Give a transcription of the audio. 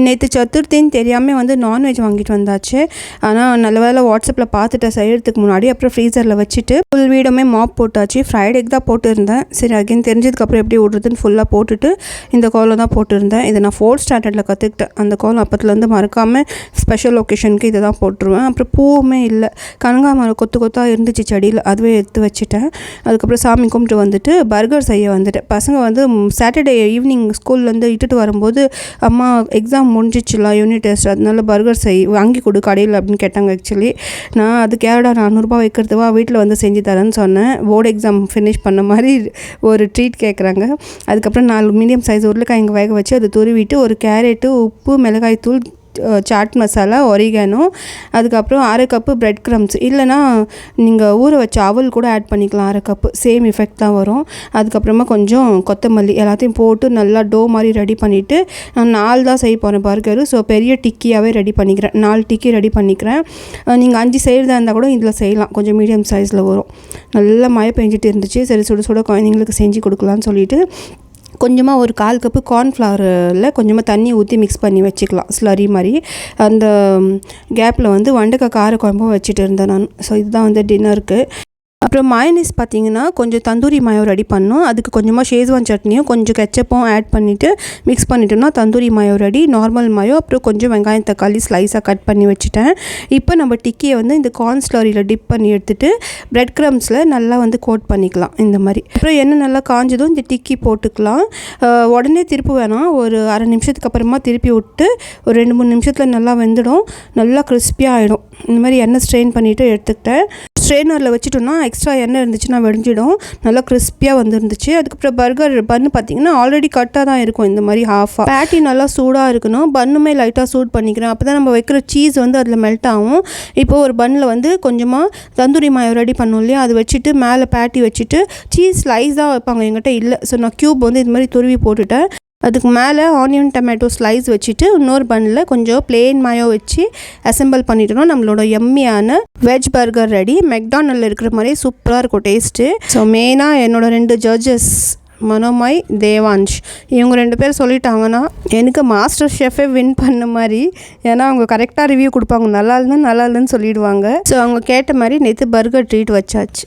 நேற்று சதுர்த்தின்னு தெரியாமல் வந்து நான்வெஜ் வாங்கிட்டு வந்தாச்சு. ஆனால் நல்ல வேளை வாட்ஸ்அப்பில் பார்த்துட்டேன் செய்கிறதுக்கு முன்னாடி. அப்புறம் ஃப்ரீசரில் வச்சுட்டு ஃபுல் வீடுமே மாப் போட்டாச்சு. ஃப்ரைட் எக் தான் போட்டுருந்தேன். சரி அகைன் தெரிஞ்சதுக்கப்புறம் எப்படி விட்றதுன்னு ஃபுல்லாக போட்டுட்டு இந்த கோலம் தான் போட்டுருந்தேன். இதை நான் 4th ஸ்டாண்டர்டில் கற்றுக்கிட்டேன். அந்த கோலம் அப்பத்துலேருந்து மறக்காமல் ஸ்பெஷல் ஒகேஷனுக்கு இதை தான் போட்டுருவேன். அப்புறம் பூவுமே இல்லை, கனகாமரம் கொத்து கொத்தாக இருந்துச்சு செடியில், அதுவே எடுத்து வச்சுட்டேன். அதுக்கப்புறம் சாமி கும்பிட்டு வந்துட்டு பர்கர் செய்ய வந்துட்டேன். பசங்க வந்து சாட்டர்டே ஈவினிங் ஸ்கூல்லேருந்து இட்டுட்டு வரும்போது அம்மா எக்ஸாம் முடிஞ்சிச்சுல யூனிட் டெஸ்ட், அதனால பர்கர் வாங்கி கொடு கடையில் அப்படின்னு கேட்டாங்க. ஆக்சுவலி நான் அதுக்கு ஏடா 400 ரூபா வைக்கிறதுவா, வீட்டில் வந்து செஞ்சு தரேன்னு சொன்னேன். போர்டு எக்ஸாம் ஃபினிஷ் பண்ண மாதிரி ஒரு ட்ரீட் கேட்குறாங்க. அதுக்கப்புறம் 4 மீடியம் சைஸ் உருளைக்காய்ங்க வேக வச்சு அதை துருவிட்டு ஒரு கேரட்டு, உப்பு, மிளகாய் தூள், சாட் மசாலா, ஒரிகானோ, அதுக்கப்புறம் 1/2 கப்பு பிரெட் க்ரம்ஸ், இல்லைனா நீங்கள் ஊற வச்ச அவல் கூட ஆட் பண்ணிக்கலாம். 1/2 கப்பு, சேம் எஃபெக்ட் தான் வரும். அதுக்கப்புறமா கொஞ்சம் கொத்தமல்லி எல்லாத்தையும் போட்டு நல்லா டோ மாதிரி ரெடி பண்ணிவிட்டு, நான் 4 தான் செய்ய போகிறேன் பர்கரு. ஸோ பெரிய டிக்கியாகவே ரெடி பண்ணிக்கிறேன். 4 டிக்கி ரெடி பண்ணிக்கிறேன். நீங்கள் 5 செய்கிறதா இருந்தால் கூட இதில் செய்யலாம், கொஞ்சம் மீடியம் சைஸில் வரும். நல்லா மழை பெஞ்சிட்டு இருந்துச்சு. சரி சுட சுட குழந்தைங்களுக்கு செஞ்சு கொடுக்கலான்னு சொல்லிட்டு கொஞ்சமாக ஒரு 1/4 கப்பு கார்ன்ஃப்ளவரில் கொஞ்சமாக தண்ணி ஊற்றி மிக்ஸ் பண்ணி வச்சுக்கலாம், ஸ்லரி மாதிரி. அந்த கேப்பில் வந்து வெண்டைக்காய் கார குழம்பும் வச்சுட்டு இருந்தேன் நான். ஸோ இதுதான் வந்து டின்னருக்கு. அப்புறம் மயோனைஸ் பார்த்திங்கன்னா கொஞ்சம் தந்தூரி மயோ ரெடி பண்ணோம். அதுக்கு கொஞ்சமாக ஷேஸ்வான் சட்னியும் கொஞ்சம் கெச்சப்பும் ஆட் பண்ணிவிட்டு மிக்ஸ் பண்ணிட்டோம்னா tandoori mayo ready. Normal mayo, அப்புறம் கொஞ்சம் வெங்காயம் தக்காளி ஸ்லைஸாக கட் பண்ணி வச்சுட்டேன். இப்போ நம்ம டிக்கியை வந்து இந்த கார்ன் ஸ்லரியில் டிப் பண்ணி எடுத்துகிட்டு பிரெட் க்ரம்ஸில் நல்லா வந்து கோட் பண்ணிக்கலாம் இந்த மாதிரி. அப்புறம் எண்ணெய் நல்லா காஞ்சதும் இந்த டிக்கி போட்டுக்கலாம். உடனே திருப்பி வேணாம், ஒரு 1/2 நிமிஷத்துக்கு அப்புறமா திருப்பி விட்டு ஒரு 2-3 நிமிஷத்தில் நல்லா வெந்துடும், நல்லா கிறிஸ்பியாக ஆகிடும். இந்த மாதிரி எண்ணெய் ஸ்ட்ரெயின் பண்ணிவிட்டு எடுத்துக்கிட்டேன். ஸ்ட்ரெயினரில் வச்சுட்டோன்னா எக்ஸ்ட்ரா எண்ணெய் இருந்துச்சுன்னா வெடிஞ்சிடும். நல்லா கிறிஸ்பியாக வந்துருந்துச்சு. அதுக்கப்புறம் பர்கர் பன்னு பார்த்திங்கன்னா ஆல்ரெடி கட்டாக தான் இருக்கும், இந்த மாதிரி ஹாஃபாக. பேட்டி நல்லா சூடாக இருக்கணும். பன்னுமே லைட்டாக சூட் பண்ணிக்கிறேன், அப்போ தான் நம்ம வைக்கிற சீஸ் வந்து அதில் மெல்ட் ஆகும். இப்போது ஒரு பன்னில் வந்து கொஞ்சமாக தந்தூரி மாயோ ரெடி பண்ணோம் இல்லையா, அது வச்சுட்டு மேலே பேட்டி வச்சுட்டு சீஸ் ஸ்லைஸ் தான் வைப்பாங்க, எங்கிட்ட இல்லை. ஸோ நான் க்யூப் வந்து இது மாதிரி துருவி போட்டுட்டேன். அதுக்கு மேலே ஆனியன் டொமேட்டோ ஸ்லைஸ் வச்சுட்டு இன்னொரு பன்னில் கொஞ்சம் பிளெயின் மாயோ வச்சு அசெம்பிள் பண்ணிட்டோம்னா நம்மளோட எம்மியான வெஜ் பர்கர் ரெடி. மெக்டானல்டில் இருக்கிற மாதிரி சூப்பராக இருக்கும் டேஸ்ட்டு. ஸோ மெயினாக என்னோடய 2 ஜட்ஜஸ் மனோமாய், தேவான்ஷ், இவங்க 2 பேர் சொல்லிட்டாங்கன்னா எனக்கு மாஸ்டர் ஷெஃபே வின் பண்ண மாதிரி. ஏன்னா அவங்க கரெக்டாக ரிவ்யூ கொடுப்பாங்க, நல்லா இல்லைன்னு சொல்லிடுவாங்க. ஸோ அவங்க கேட்ட மாதிரி நேற்று பர்கர் ட்ரீட் வச்சாச்சு.